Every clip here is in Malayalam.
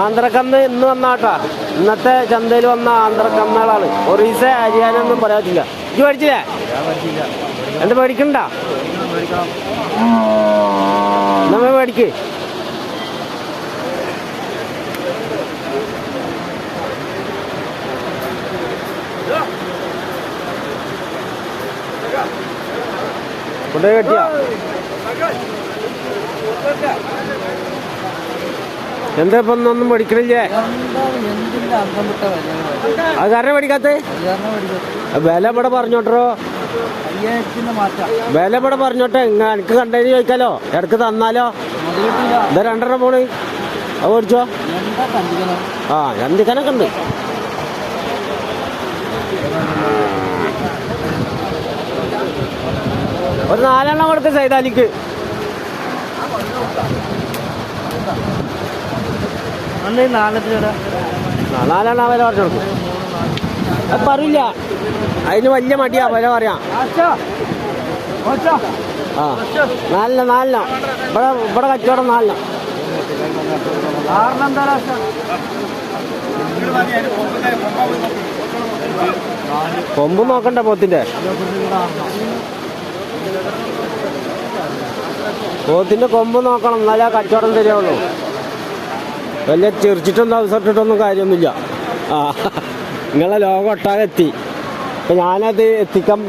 ആന്ധ്രക്കന്ന് ഇന്ന് വന്നാട്ടാ. ഇന്നത്തെ ചന്തയിൽ വന്ന ആന്ധ്രക്കന്നുകളാണ്. ഒറീസ ഹരിയാനൊന്നും പറയാൻ പറ്റില്ല. ഇത് മേടിച്ചില്ലേ? എന്ത് മേടിക്കണ്ട? നമ്മ മേടിക്ക്. കൊണ്ടുപോയി കെട്ടിയ എന്താ ഇപ്പൊ ഒന്നും പഠിക്കണില്ലേ? അത് കാരണം പഠിക്കാത്ത വില ഇവിടെ പറഞ്ഞോട്ടോ. വില ഇവിടെ പറഞ്ഞോട്ടെ. എനിക്ക് കണ്ടതിന് ചോദിക്കാലോ, ഇടക്ക് തന്നാലോ. ഇത് 2 പോണ്. അത് മേടിച്ചോ. ആ ചന്തിക്കനൊക്കെ ഉണ്ട്. ഒരു 4 കൊടുത്ത് സൈതാലിക്ക്. 4 വില പറഞ്ഞു കൊടുക്കും. അത് പറയില്ല, അതിന് വലിയ മടിയാ വില പറയാം. ആ 4 ഇവിടെ കച്ചവടം 4. കൊമ്പ് നോക്കണ്ട പോത്തിന്റെ. പോത്തിന്റെ കൊമ്പ് നോക്കണം, എന്നാലേ കച്ചവടം തരുള്ളൂ. വലിയ ചിരിച്ചിട്ടൊന്നും അവസരത്തിട്ടൊന്നും കാര്യമൊന്നുമില്ല. ആ നിങ്ങളെ ലോകം ഒട്ടാകെ എത്തി. ഇപ്പം ഞാനത് എത്തിക്കാൻ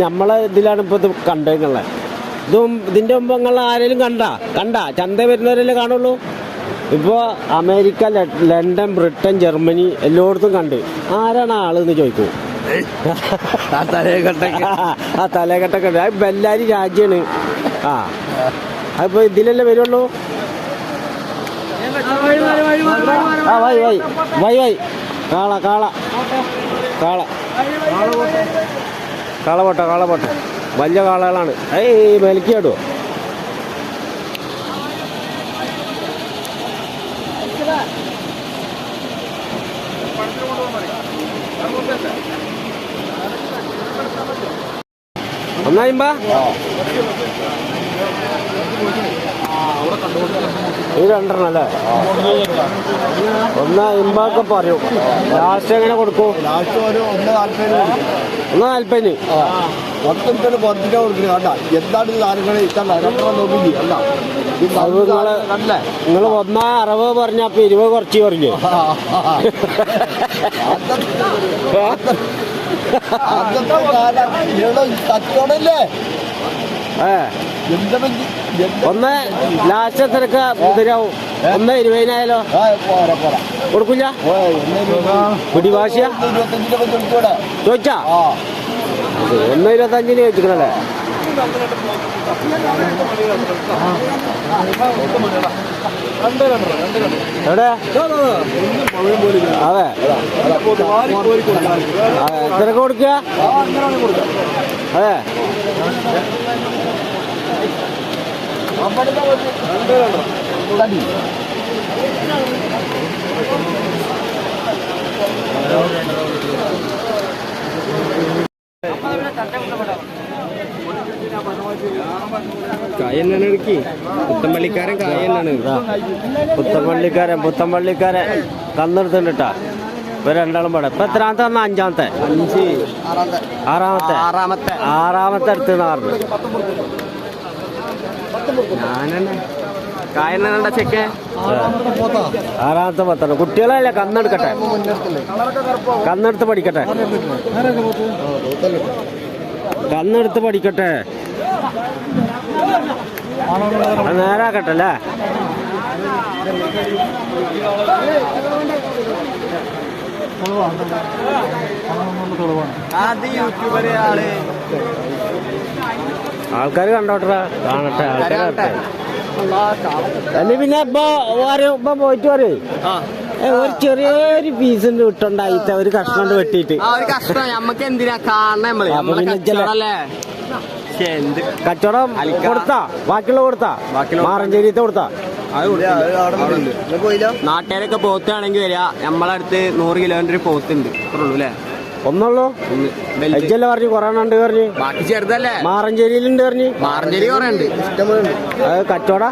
നമ്മളെ ഇതിലാണ് ഇപ്പോൾ ഇത് കണ്ടേക്കുള്ളത്. ഇതിൻ്റെ മുമ്പ് നിങ്ങൾ ആരെങ്കിലും കണ്ട ചന്ത വരുന്നവരല്ലേ കാണുള്ളൂ. ഇപ്പോൾ അമേരിക്ക, ലണ്ടൻ, ബ്രിട്ടൻ, ജർമ്മനി എല്ലായിടത്തും കണ്ട്. ആരാണ് ആളെന്ന് ചോദിക്കും. ആ തലകെട്ടൊക്കെ ഉണ്ട്. അത് ബെല്ലാരി രാജ്യമാണ്. ആ അതിപ്പോൾ ഇതിലല്ലേ വരുള്ളൂ. ആ വൈ കാള പോട്ടെ. വലിയ കാളകളാണ്. മെലിക്കാടുവോ? ഒന്നായിമ്പാ ഈ 2 അല്ലേ? 1.50 പറയും. ലാസ്റ്റ് എങ്ങനെ കൊടുക്കും? 1.40. നിങ്ങൾ 1.60 പറഞ്ഞ 20 കുറച്ച് പറഞ്ഞു. ഒന്ന് ലാസ്റ്റ് എത്രക്ക് മുതിരാവും? 1.20 കൊടുക്കില്ല. പിടിവാശിയ ചോദിച്ചാ 1.25 ചോദിച്ചിക്കണല്ലേ? എവിടെ? അതെ എത്രക്ക് കൊടുക്കുക? അതെ കായന്നാണ് എടുക്കി. പുത്തമ്പള്ളിക്കാരൻ കായന്നാണ്. പുത്തമ്പള്ളിക്കാരൻ കന്നെടുത്തുണ്ട് കേട്ടാ. ഇപ്പൊ 2 പടം. ഇപ്പൊ എത്രാമത്തെ വന്ന? 5ാമത്തെ 6ാമത്തെ അടുത്ത് പറഞ്ഞു. ഞാനെന്നെ കായണ്ണ ചെക്ക് 6ാമത്തെ 10. കുട്ടികളല്ലേ? കന്നെടുത്ത് പഠിക്കട്ടെ. നേരാക്കട്ടെ അല്ലേ? ആൾക്കാർ കണ്ടോട്ടെ, കാണട്ടെ. ആൾക്കാർ അല്ലെ പിന്നെ ഇപ്പൊ പോയിട്ട് പറയേ ഒരു ചെറിയൊരു പീസിന്റെ വിട്ടുണ്ടായിട്ട് ഒരു കഷ്ണം വെട്ടിയിട്ട് നമുക്ക് എന്തിനാ കാണല്ലേ? കച്ചവടം കൊടുത്താ? ബാക്കിയുള്ള കൊടുത്താ? മാറഞ്ചേരിത്തെ കൊടുത്താ? നാട്ടുകാരൊക്കെ പോത്താണെങ്കിൽ വരിക. നമ്മളടുത്ത് 100 കിലോമീറ്റർ പോത്തുണ്ട്. അത്രേ ഉള്ളൂ അല്ലേ? ഒന്നുള്ളൂ എജ്ജല്ലേ പറഞ്ഞു കൊറേ ഉണ്ട് പറഞ്ഞു. ബാക്കി ചെറുതല്ലേ. മാറഞ്ചേരിയിലുണ്ട് പറഞ്ഞു. മാറഞ്ചേരി കൊറേ ഉണ്ട്. അത് കച്ചവട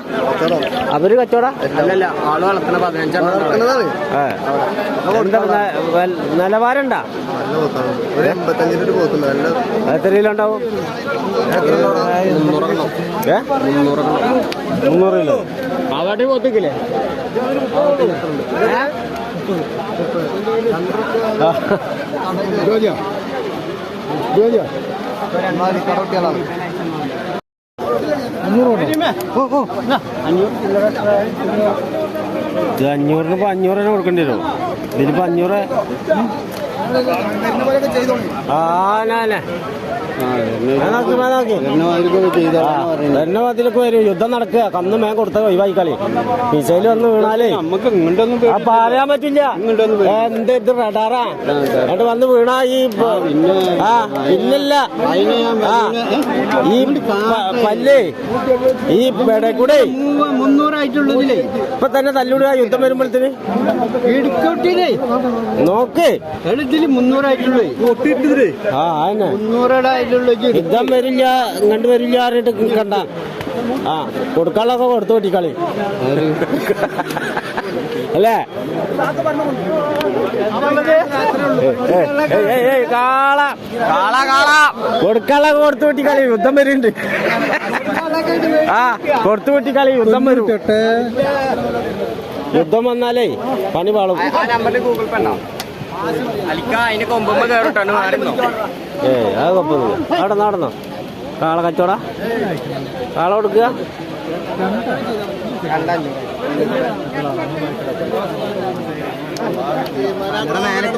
അവര് കച്ചവട അല്ലല്ല ആള് വളർത്തണ 15 നിലവാരം ഉണ്ടാ എത്ര കിലോ ഉണ്ടാവും? 300 കിലോ അവിടെ പോത്തിക്കില്ലേ? ഇത് 500 ഇപ്പൊ 500 തന്നെ കൊടുക്കേണ്ടി വരും. ഇതിനിപ്പോ 500 എണ്ണത്തിലൊക്കെ വരും. യുദ്ധം നടക്കുക. കന്ന് മേ കൊടുത്ത ഒഴിവായി കളി. മിസൈൽ വന്ന് വീണാലേ പറയാൻ പറ്റില്ല. എന്ത് ഇത് റഡാറാ എന്നിട്ട് വന്ന് വീണാ ഈ പിന്നല്ല ഈ പല്ലേ ഈ പെടക്കൂടെ 300 ആയിട്ടുള്ളതില്ലേ ഇപ്പൊ തന്നെ തല്ലൂടുക. യുദ്ധം വരുമ്പോഴത്തേന് നോക്ക് 300 ആയിട്ടുള്ളൂ. ആ അതന്നെ 300 ആയിട്ടുള്ളൂ. യുദ്ധം വരില്ല ഇങ്ങോട്ട് വരില്ല പറഞ്ഞിട്ട് നിൽക്കണ്ട. ആ കൊടുക്കാനുള്ളതൊക്കെ കൊടുത്തു പറ്റിക്കളി അല്ലേ? കാള കൊടുക്കാനുള്ളതൊക്കെ കൊടുത്തു പറ്റിക്കളി. യുദ്ധം വരുന്നുണ്ട്. ആ കൊടുത്തു പറ്റിക്കളി. യുദ്ധം വരും. യുദ്ധം വന്നാലേ പണി പാളും. ഗൂഗിൾ പേ ഉണ്ടോ? അതിന്റെ കൊമ്പുമ്പോ കേറിട്ടാണ് മാറുന്നോ? അത് കുഴപ്പമൊന്നുമില്ല. നടന്നോ കാള കച്ചവട കാള കൊടുക്കുക.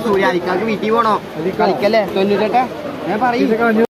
സൂര്യ അലിക്കാക്ക് വീട്ടിൽ പോണോ? കളിക്കല്ലേ 98 ഞാൻ പറയും.